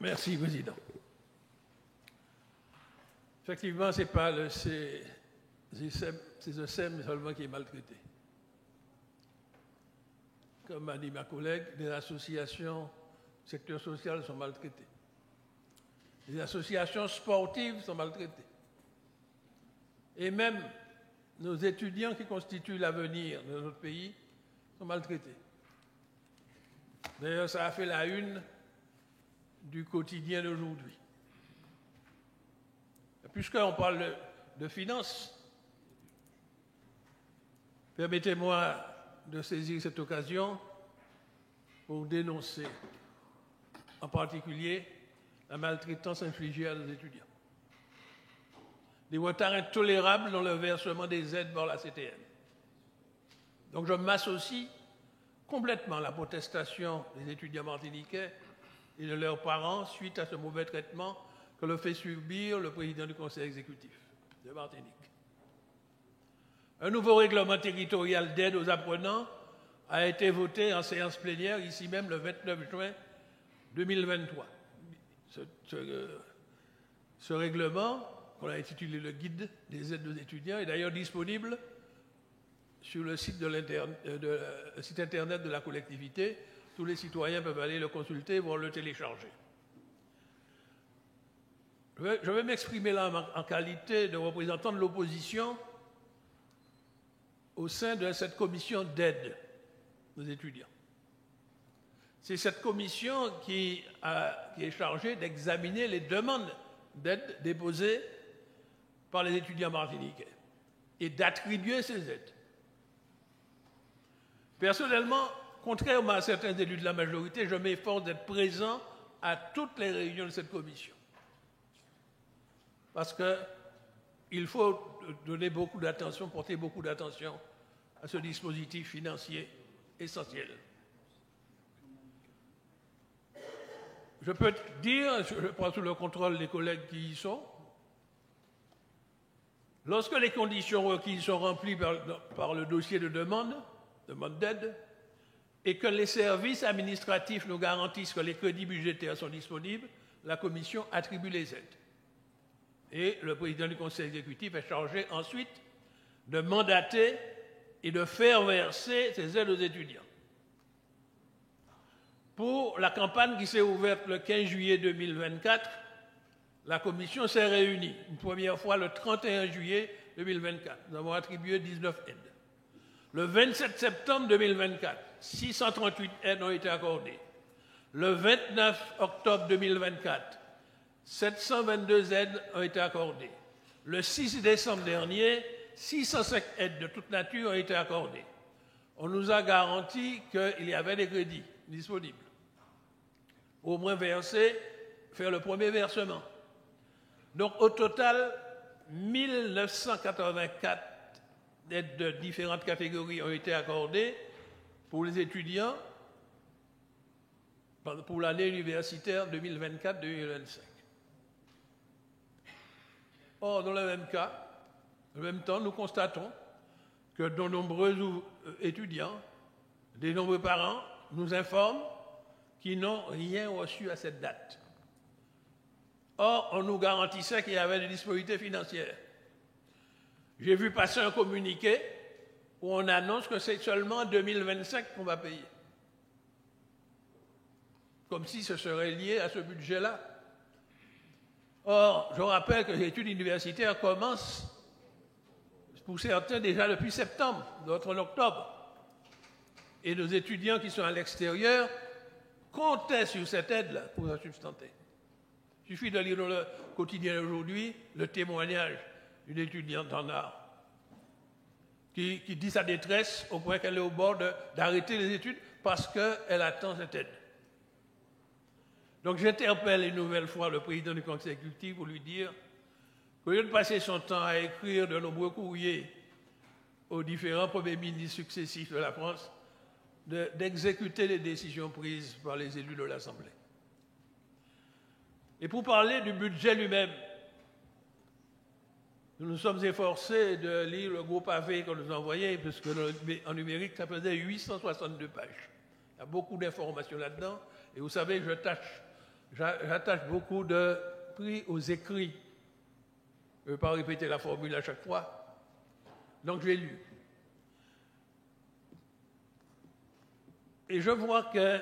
Merci, Président. Effectivement, ce n'est pas le CESEM seulement qui est maltraité. Comme a dit ma collègue, les associations du secteur social sont maltraitées. Les associations sportives sont maltraitées. Et même nos étudiants qui constituent l'avenir de notre pays sont maltraités. D'ailleurs, ça a fait la une du quotidien d'aujourd'hui. Puisqu'on parle de finances, permettez-moi de saisir cette occasion pour dénoncer en particulier la maltraitance infligée à nos étudiants. Des retards intolérables dans le versement des aides par la CTM. Donc je m'associe complètement à la protestation des étudiants martiniquais et de leurs parents suite à ce mauvais traitement que leur fait subir le président du conseil exécutif de Martinique. Un nouveau règlement territorial d'aide aux apprenants a été voté en séance plénière, ici même le 29 juin 2023. Ce règlement, qu'on a intitulé le guide des aides aux étudiants, est d'ailleurs disponible sur le site, site internet de la collectivité. Tous les citoyens peuvent aller le consulter, voire le télécharger. Je vais m'exprimer là en qualité de représentant de l'opposition au sein de cette commission d'aide aux étudiants. C'est cette commission qui est chargée d'examiner les demandes d'aide déposées par les étudiants martiniquais et d'attribuer ces aides. Personnellement, contrairement à certains élus de la majorité, je m'efforce d'être présent à toutes les réunions de cette commission. Parce qu'il faut donner beaucoup d'attention, porter beaucoup d'attention à ce dispositif financier essentiel. Je peux dire, je prends sous le contrôle des collègues qui y sont, lorsque les conditions requises sont remplies par le dossier de demande d'aide, et que les services administratifs nous garantissent que les crédits budgétaires sont disponibles, la commission attribue les aides. Et le président du conseil exécutif est chargé ensuite de mandater et de faire verser ces aides aux étudiants. Pour la campagne qui s'est ouverte le 15 juillet 2024, la commission s'est réunie une première fois le 31 juillet 2024. Nous avons attribué 19 aides. Le 27 septembre 2024, 638 aides ont été accordées. Le 29 octobre 2024, 722 aides ont été accordées. Le 6 décembre dernier, 605 aides de toute nature ont été accordées. On nous a garanti qu'il y avait des crédits disponibles. Au moins verser, faire le premier versement. Donc au total, 1984 aides de différentes catégories ont été accordées pour les étudiants pour l'année universitaire 2024-2025. Or, dans le même cas, en même temps, nous constatons que de nombreux étudiants, de nombreux parents nous informent qu'ils n'ont rien reçu à cette date. Or, on nous garantissait qu'il y avait des disponibilités financières. J'ai vu passer un communiqué où on annonce que c'est seulement en 2025 qu'on va payer. Comme si ce serait lié à ce budget-là. Or, je rappelle que les études universitaires commencent, pour certains, déjà depuis septembre, d'autres en octobre. Et nos étudiants qui sont à l'extérieur comptaient sur cette aide-là pour se substanter. Il suffit de lire dans le quotidien d'aujourd'hui le témoignage d'une étudiante en art qui dit sa détresse au point qu'elle est au bord d'arrêter les études parce qu'elle attend cette aide. Donc j'interpelle une nouvelle fois le président du conseil exécutif pour lui dire qu'au lieu de passer son temps à écrire de nombreux courriers aux différents premiers ministres successifs de la France, d'exécuter les décisions prises par les élus de l'Assemblée. Et pour parler du budget lui-même, nous nous sommes efforcés de lire le gros pavé qu'on nous a envoyé, parce qu'en numérique, ça faisait 862 pages. Il y a beaucoup d'informations là-dedans, et vous savez, je tâche j'attache beaucoup de prix aux écrits. Je ne veux pas répéter la formule à chaque fois. Donc, j'ai lu. Et je vois que,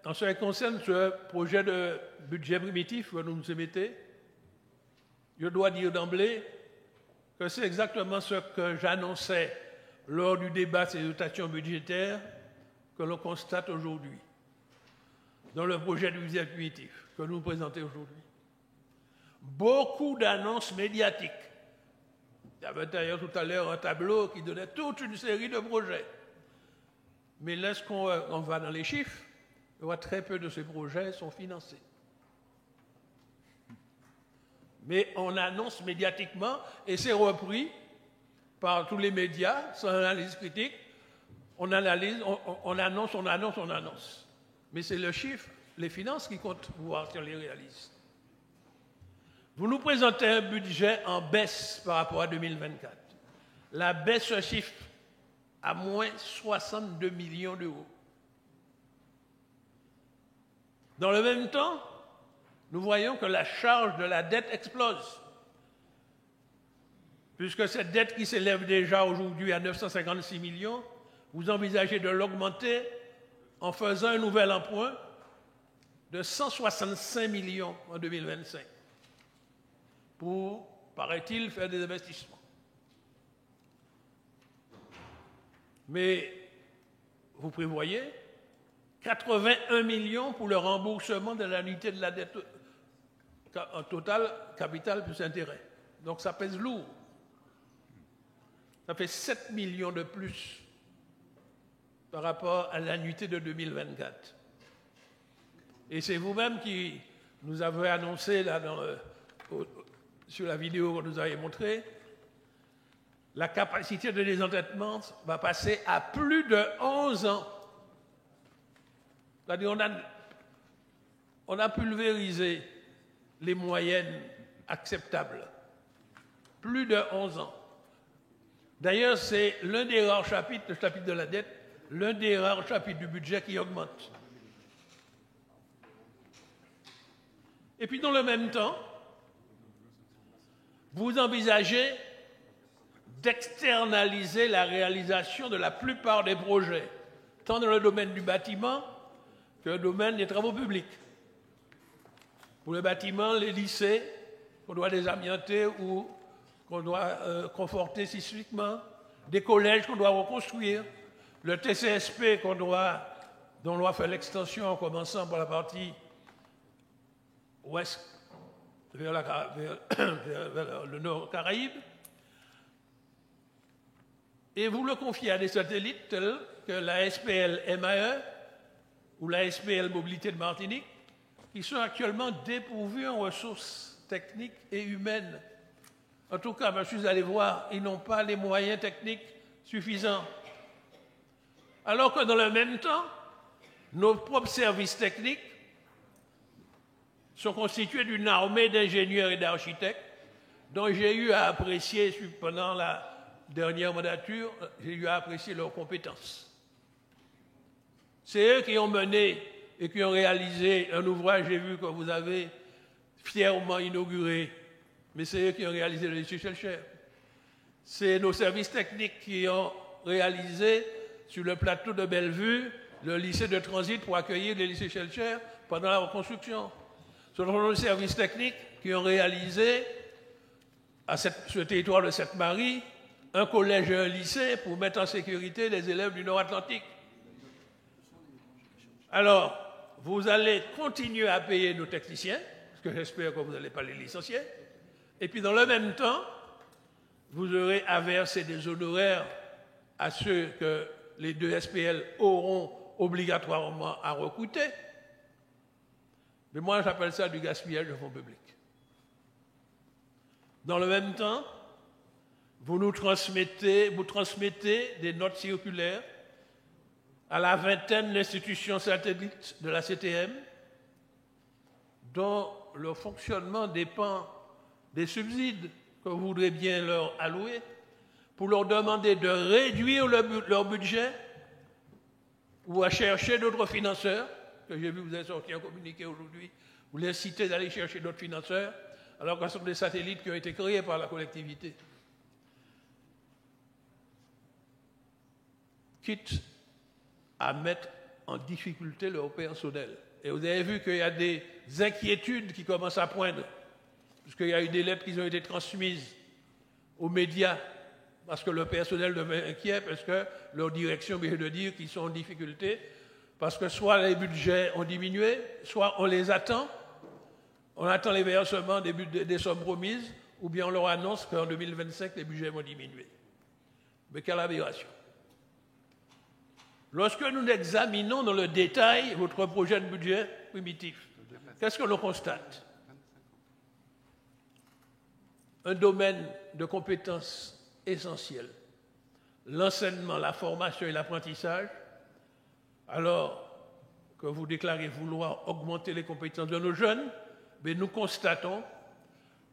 en ce qui concerne ce projet de budget primitif que vous nous émettez, je dois dire d'emblée que c'est exactement ce que j'annonçais lors du débat sur les dotations budgétaires que l'on constate aujourd'hui, dans le projet de budget primitif que nous présentons aujourd'hui. Beaucoup d'annonces médiatiques. Il y avait d'ailleurs tout à l'heure un tableau qui donnait toute une série de projets. Mais lorsqu'on va dans les chiffres, on voit très peu de ces projets sont financés. Mais on annonce médiatiquement, et c'est repris par tous les médias, sans analyse critique. On analyse, on annonce. Mais c'est le chiffre, les finances qui comptent pour voir si on les réalise. Vous nous présentez un budget en baisse par rapport à 2024. La baisse se chiffre à moins 62 millions d'euros. Dans le même temps, nous voyons que la charge de la dette explose, puisque cette dette qui s'élève déjà aujourd'hui à 956 millions, vous envisagez de l'augmenter en faisant un nouvel emprunt de 165 millions en 2025 pour, paraît-il, faire des investissements. Mais vous prévoyez 81 millions pour le remboursement de l'annuité de la dette en total, capital plus intérêt. Donc ça pèse lourd. Ça fait 7 millions de plus par rapport à l'annuité de 2024. Et c'est vous-même qui nous avez annoncé là sur la vidéo que vous avez montrée, la capacité de désendettement va passer à plus de 11 ans. C'est-à-dire on a pulvérisé les moyennes acceptables. Plus de 11 ans. D'ailleurs, c'est l'un des rares chapitres, le chapitre de la dette, l'un des rares chapitres du budget qui augmente. Et puis, dans le même temps, vous envisagez d'externaliser la réalisation de la plupart des projets, tant dans le domaine du bâtiment que le domaine des travaux publics. Pour le bâtiment, les lycées, qu'on doit désamianter ou qu'on doit conforter sismiquement, des collèges qu'on doit reconstruire, le TCSP dont on doit faire l'extension en commençant par la partie ouest vers le nord Caraïbes, et vous le confiez à des satellites tels que la SPL MAE ou la SPL Mobilité de Martinique, qui sont actuellement dépourvus en ressources techniques et humaines. En tout cas, vous allez voir, ils n'ont pas les moyens techniques suffisants. Alors que dans le même temps, nos propres services techniques sont constitués d'une armée d'ingénieurs et d'architectes dont j'ai eu à apprécier, pendant la dernière mandature, j'ai eu à apprécier leurs compétences. C'est eux qui ont mené et qui ont réalisé un ouvrage, j'ai vu que vous avez fièrement inauguré, mais c'est eux qui ont réalisé le lycée Schellcher. C'est nos services techniques qui ont réalisé sur le plateau de Bellevue le lycée de transit pour accueillir le lycée Schellcher pendant la reconstruction. Ce sont nos services techniques qui ont réalisé à ce territoire de Sainte-Marie un collège et un lycée pour mettre en sécurité les élèves du Nord-Atlantique. Alors, vous allez continuer à payer nos techniciens, parce que j'espère que vous n'allez pas les licencier, et puis dans le même temps, vous aurez à verser des honoraires à ceux que les deux SPL auront obligatoirement à recruter. Mais moi, j'appelle ça du gaspillage de fonds publics. Dans le même temps, vous transmettez des notes circulaires à la vingtaine d'institutions satellites de la CTM, dont le fonctionnement dépend des subsides que vous voudrez bien leur allouer, pour leur demander de réduire leur budget ou à chercher d'autres financeurs que j'ai vu vous avez sorti un communiqué aujourd'hui, vous l'incitez d'aller chercher d'autres financeurs, alors que ce sont des satellites qui ont été créés par la collectivité. Quitte à mettre en difficulté leur personnel. Et vous avez vu qu'il y a des inquiétudes qui commencent à poindre, puisqu'il y a eu des lettres qui ont été transmises aux médias, parce que le personnel devient inquiet, parce que leur direction vient de dire qu'ils sont en difficulté, parce que soit les budgets ont diminué, soit on les attend, on attend les versements des sommes promises, ou bien on leur annonce qu'en 2025, les budgets vont diminuer. Mais quelle aberration. Lorsque nous examinons dans le détail votre projet de budget primitif, qu'est-ce que l'on constate? Un domaine de compétences essentielles, l'enseignement, la formation et l'apprentissage, alors que vous déclarez vouloir augmenter les compétences de nos jeunes, mais nous constatons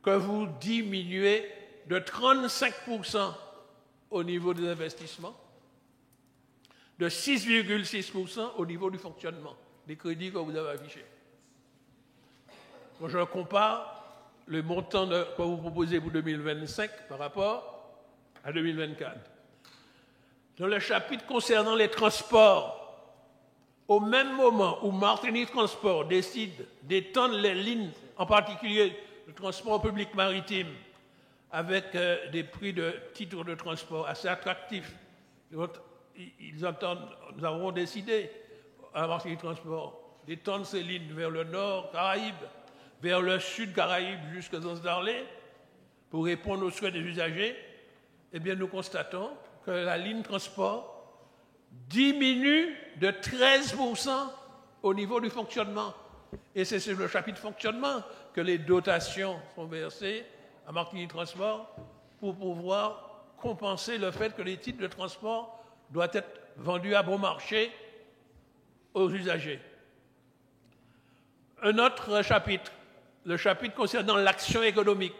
que vous diminuez de 35% au niveau des investissements, de 6,6% au niveau du fonctionnement, des crédits que vous avez affichés. Quand je compare le montant que vous proposez pour 2025 par rapport à 2024. Dans le chapitre concernant les transports, au même moment où Martinique Transport décide d'étendre les lignes, en particulier le transport public maritime, avec des prix de titres de transport assez attractifs, nous avons décidé à Martinique Transport d'étendre ces lignes vers le nord Caraïbes, vers le sud Caraïbes jusqu'à Zanzibar pour répondre aux souhaits des usagers. Eh bien, nous constatons que la ligne transport diminue de 13% au niveau du fonctionnement. Et c'est sur le chapitre fonctionnement que les dotations sont versées à Martinique Transport pour pouvoir compenser le fait que les titres de transport doivent être vendus à bon marché aux usagers. Un autre chapitre, le chapitre concernant l'action économique.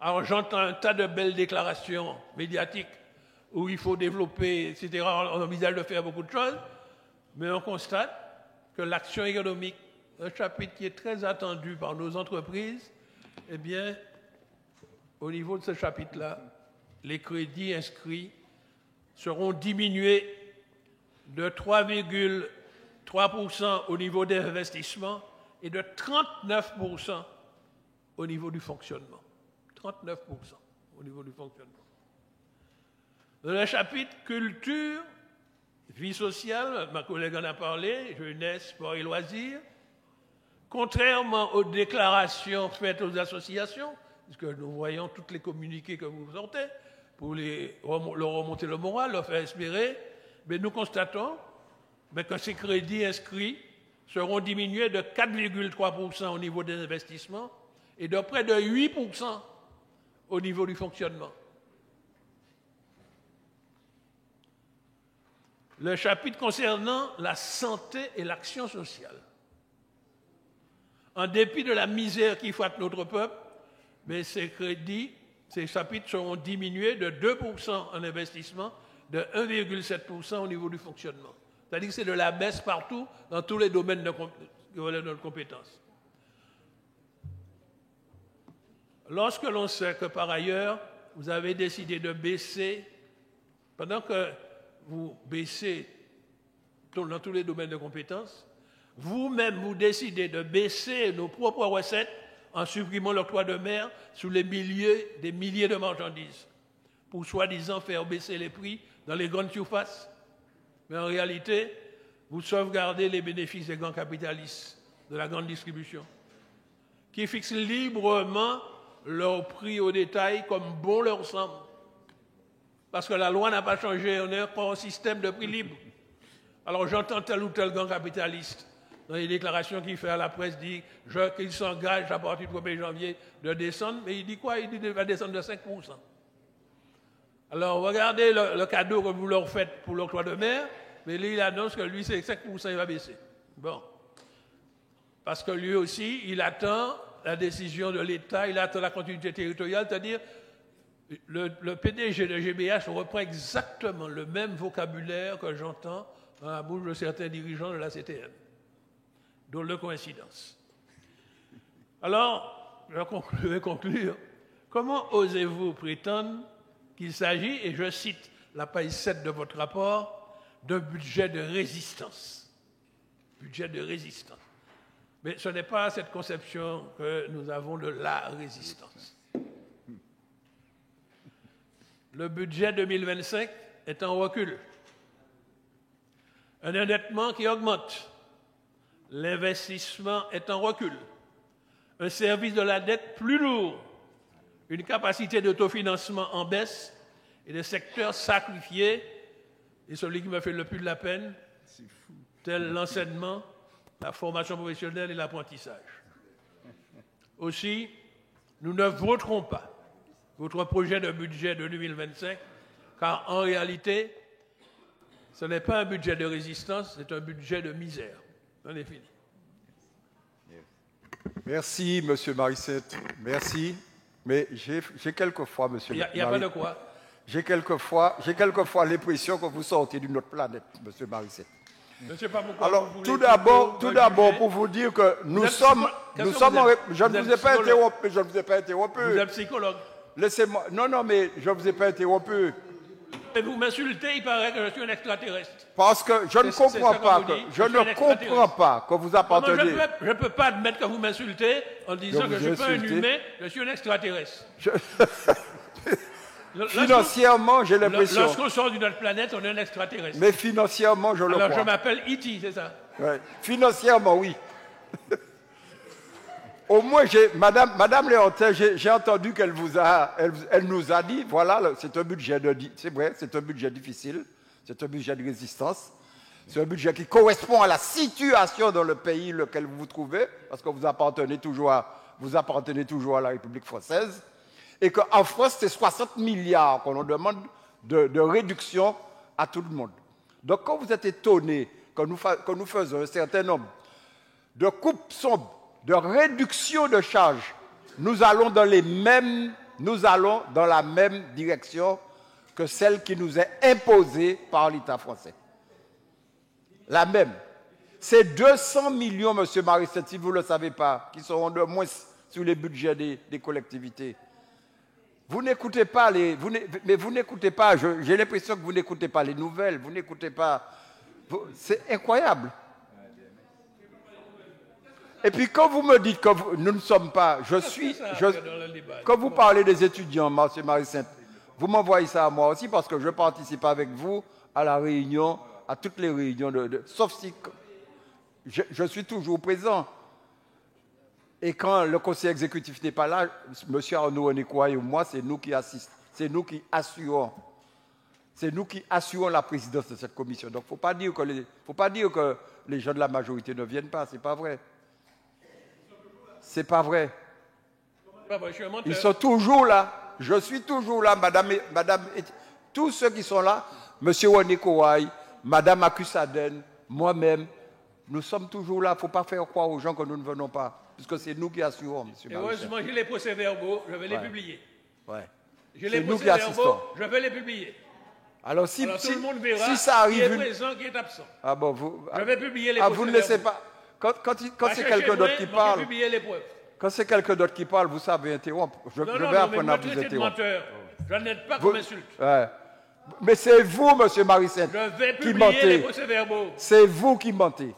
Alors j'entends un tas de belles déclarations médiatiques où il faut développer, etc. On envisage de faire beaucoup de choses, mais on constate que l'action économique, un chapitre qui est très attendu par nos entreprises, eh bien, au niveau de ce chapitre-là, les crédits inscrits seront diminués de 3,3% au niveau des investissements et de 39% au niveau du fonctionnement. 39% au niveau du fonctionnement. Dans le chapitre culture, vie sociale, ma collègue en a parlé, jeunesse, sport et loisirs, contrairement aux déclarations faites aux associations, puisque nous voyons toutes les communiqués que vous sortez, pour leur remonter le moral, leur faire espérer, mais nous constatons que ces crédits inscrits seront diminués de 4,3% au niveau des investissements et de près de 8% au niveau du fonctionnement. Le chapitre concernant la santé et l'action sociale. En dépit de la misère qui fouette notre peuple, mais ces crédits, ces chapitres seront diminués de 2% en investissement, de 1,7% au niveau du fonctionnement. C'est-à-dire que c'est de la baisse partout, dans tous les domaines de notre compétence. Lorsque l'on sait que par ailleurs, vous avez décidé de baisser, pendant que vous baissez dans tous les domaines de compétences, vous-même vous décidez de baisser nos propres recettes en supprimant l'octroi de mer sur des milliers de marchandises, pour soi-disant faire baisser les prix dans les grandes surfaces. Mais en réalité, vous sauvegardez les bénéfices des grands capitalistes, de la grande distribution, qui fixent librement leurs prix au détail comme bon leur semble. Parce que la loi n'a pas changé, on est encore en système de prix libre. Alors j'entends tel ou tel grand capitaliste, dans les déclarations qu'il fait à la presse, dit qu'il s'engage à partir du 1er janvier de descendre, mais il dit quoi? Il dit qu'il va descendre de 5%. Alors regardez le cadeau que vous leur faites pour l'octroi de mer, mais lui il annonce que lui c'est 5%, il va baisser. Bon. Parce que lui aussi, il attend la décision de l'État, il attend la continuité territoriale, c'est-à-dire le PDG de GBH reprend exactement le même vocabulaire que j'entends dans la bouche de certains dirigeants de la CTM. Drôle de coïncidence. Alors, je vais conclure. Comment osez-vous prétendre qu'il s'agit, et je cite la page 7 de votre rapport, d'un budget de résistance? Budget de résistance. Mais ce n'est pas cette conception que nous avons de la résistance. Le budget 2025 est en recul. Un endettement qui augmente. L'investissement est en recul. Un service de la dette plus lourd. Une capacité d'autofinancement en baisse et des secteurs sacrifiés. Et celui qui me fait le plus de la peine, tel l'enseignement, la formation professionnelle et l'apprentissage. Aussi, nous ne voterons pas votre projet de budget de 2025, car en réalité, ce n'est pas un budget de résistance, c'est un budget de misère. On est fini. Merci, M. Marissette. Merci. Mais j'ai quelquefois, M. Il n'y a pas de quoi. J'ai quelquefois l'impression que vous sortez d'une autre planète, M. Marissette. Je ne sais pas pourquoi. Alors, tout d'abord, pour vous dire que je ne vous ai pas interrompu. Vous êtes psychologue. Laissez-moi. Non, mais je ne vous ai pas interrompu. Et vous m'insultez, il paraît que je suis un extraterrestre. Parce que je ne comprends pas que vous appartenez. Je ne peux pas admettre que vous m'insultez en disant que je ne suis pas un humain, je suis un extraterrestre. Financièrement, j'ai l'impression. Lorsqu'on sort d'une autre planète, on est un extraterrestre. Mais financièrement, je le crois. Alors je m'appelle E.T., c'est ça? Ouais. Financièrement, oui. Au moins, Madame Léontin, j'ai entendu qu'elle nous a dit, voilà, c'est un budget c'est vrai, c'est un budget difficile, c'est un budget de résistance, c'est un budget qui correspond à la situation dans le pays lequel vous vous trouvez, parce que vous appartenez toujours à la République française, et qu'en France, c'est 60 milliards qu'on nous demande de réduction à tout le monde. Donc, quand vous êtes étonné que nous faisons un certain nombre de coupes sombres, de réduction de charges, nous allons dans la même direction que celle qui nous est imposée par l'État français. La même. C'est 200 millions, M. Marissette, si vous ne le savez pas, qui seront de moins sur les budgets des collectivités. Vous n'écoutez pas vous n'écoutez pas, j'ai l'impression que vous n'écoutez pas les nouvelles, vous n'écoutez pas. C'est incroyable. Et puis quand vous me dites que nous ne sommes pas, quand vous parlez des étudiants, M. Marissette, vous m'envoyez ça à moi aussi parce que je participe avec vous à la réunion, à toutes les réunions, sauf si je suis toujours présent. Et quand le conseil exécutif n'est pas là, M. Arnaud Onekoua et moi, c'est nous qui assistons, c'est nous qui assurons la présidence de cette commission. Donc, il ne faut pas dire que les gens de la majorité ne viennent pas, ce n'est pas vrai. C'est pas vrai. Ils sont toujours là. Je suis toujours là, madame, tous ceux qui sont là, M. Onekoua, Madame Akusaden, moi-même, nous sommes toujours là. Il ne faut pas faire croire aux gens que nous ne venons pas. Puisque c'est nous qui assurons, M. Marissette. Heureusement, j'ai les procès-verbaux, je vais les publier. Ouais. J'ai les procès-verbaux, je vais les publier. Alors, tout le monde verra si ça arrive, qui est présent, qui est absent. Ah bon, je vais publier les procès-verbaux. Vous ne laissez pas. Quand c'est quelqu'un d'autre qui parle. Publier les preuves. Quand c'est quelqu'un d'autre qui parle, vous savez interrompre. Je vais apprendre à vous interrompre. Je n'aide pas qu'on m'insulte. Ouais. Mais c'est vous, M. Marissette, je vais qui publier les mentez. procès-verbaux. C'est vous qui mentez.